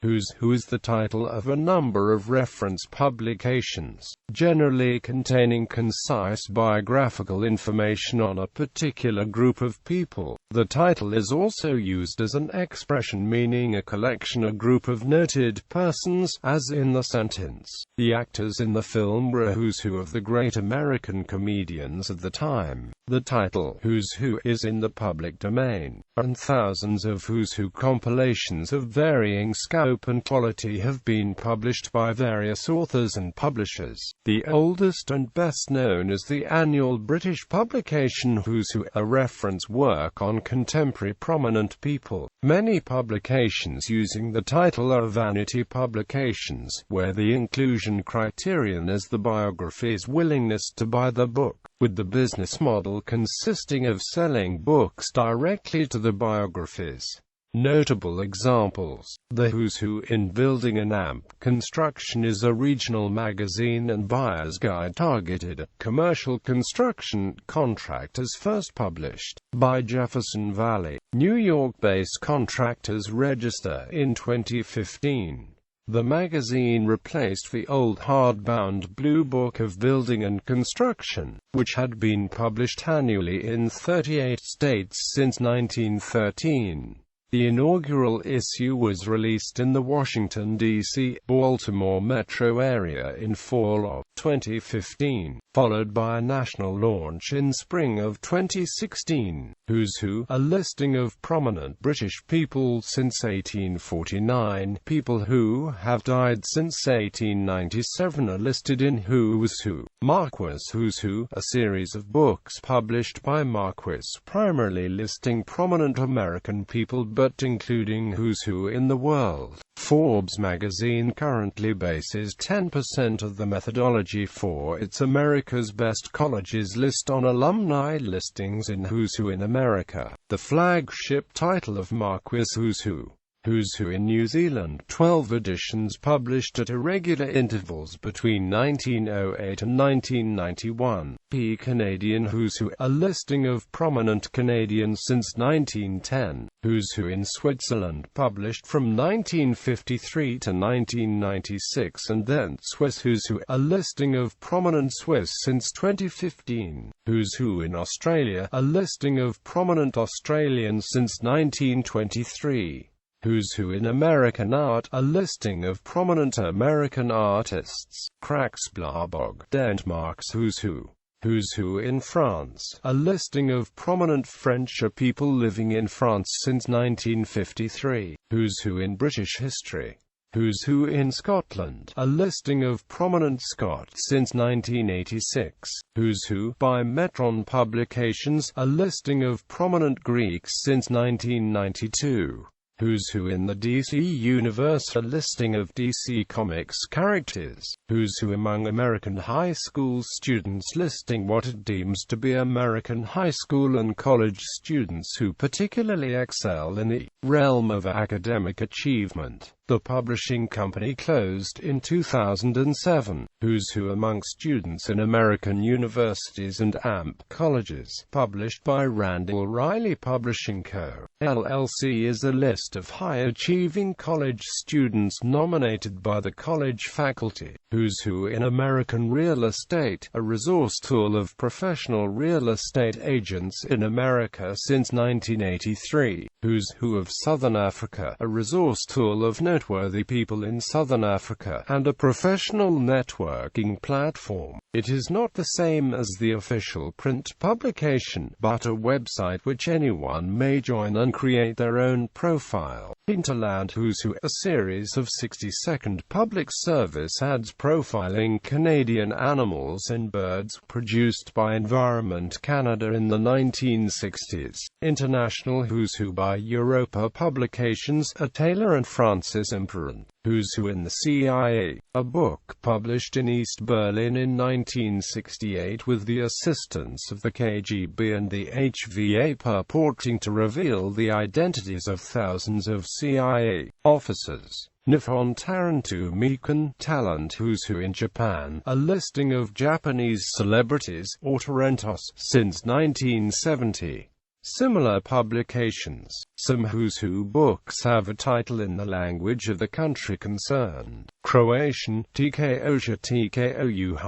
Who's Who is the title of a number of reference publications, generally containing concise biographical information on a particular group of people. The title is also used as an expression meaning a collection or group of noted persons, as in the sentence, "The actors in the film were a who's who of the great American comedians of the time." The title, Who's Who, is in the public domain, and thousands of Who's Who compilations of varying scope and quality have been published by various authors and publishers. The oldest and best known is the annual British publication Who's Who, a reference work on contemporary prominent people. Many publications using the title are vanity publications, where the inclusion criterion is the biography's willingness to buy the book, with the business model consisting of selling books directly to the biographies. Notable examples: The Who's Who in Building an Amp Construction is a regional magazine and buyer's guide targeted at commercial construction contractors, first published by Jefferson Valley, New York-based Contractors Register in 2015. The magazine replaced the old hardbound Blue Book of Building and Construction, which had been published annually in 38 states since 1913. The inaugural issue was released in the Washington, D.C., Baltimore metro area in fall of 2015, followed by a national launch in spring of 2016. Who's Who, a listing of prominent British people since 1849. People who have died since 1897 are listed in Who's Who. Marquis Who's Who, a series of books published by Marquis, primarily listing prominent American people but including Who's Who in the world. Forbes magazine currently bases 10% of the methodology for its America's Best Colleges list on alumni listings in Who's Who in America, the flagship title of Marquis Who's Who. Who's Who in New Zealand, 12 editions published at irregular intervals between 1908 and 1991. Canadian Who's Who, a listing of prominent Canadians since 1910. Who's Who in Switzerland, published from 1953 to 1996, and then Swiss Who's Who, a listing of prominent Swiss since 2015. Who's Who in Australia, a listing of prominent Australians since 1923. Who's Who in American Art, a listing of prominent American artists. Cracksblabog, Denmark's Who's Who. Who's Who in France, a listing of prominent French people living in France since 1953. Who's Who in British history. Who's Who in Scotland, a listing of prominent Scots since 1986. Who's Who by Metron Publications, a listing of prominent Greeks since 1992. Who's Who in the DC Universe, a listing of DC Comics characters. Who's Who among American high school students, listing what it deems to be American high school and college students who particularly excel in the realm of academic achievement. The publishing company closed in 2007. Who's Who among students in American universities and AMP colleges, published by Randall Riley Publishing Co., LLC, is a list of high-achieving college students nominated by the college faculty. Who's Who in American Real Estate, a resource tool of professional real estate agents in America since 1983. Who's Who of Southern Africa, a resource tool of noteworthy people in Southern Africa, and a professional networking platform. It is not the same as the official print publication, but a website which anyone may join and create their own profile. Hinterland Who's Who, a series of 60-second public service ads profiling Canadian animals and birds, produced by Environment Canada in the 1960s. International Who's Who by Europa Publications, a Taylor and Francis Imprint. Who's Who in the CIA, a book published in East Berlin in 1968 with the assistance of the KGB and the HVA, purporting to reveal the identities of thousands of CIA officers. Nippon Tarantu Mikan Talent Who's Who in Japan, a listing of Japanese celebrities, or talentos, since 1970. Similar publications. Some Who's Who books have a title in the language of the country concerned. Croatian, TKOja TKOU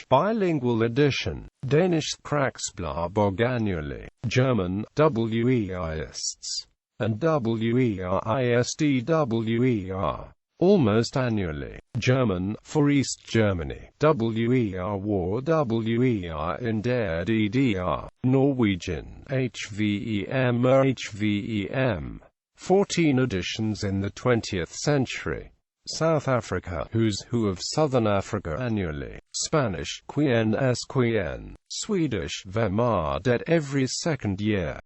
bilingual edition. Danish, Kraksblad annually. German, Weists, and Weistwer. Almost annually. German, for East Germany, War in der DDR. Norwegian, HVEM 14 editions in the 20th century. South Africa, Who's Who of Southern Africa annually. Spanish, Quien es Quien. Swedish, Vem är det every second year.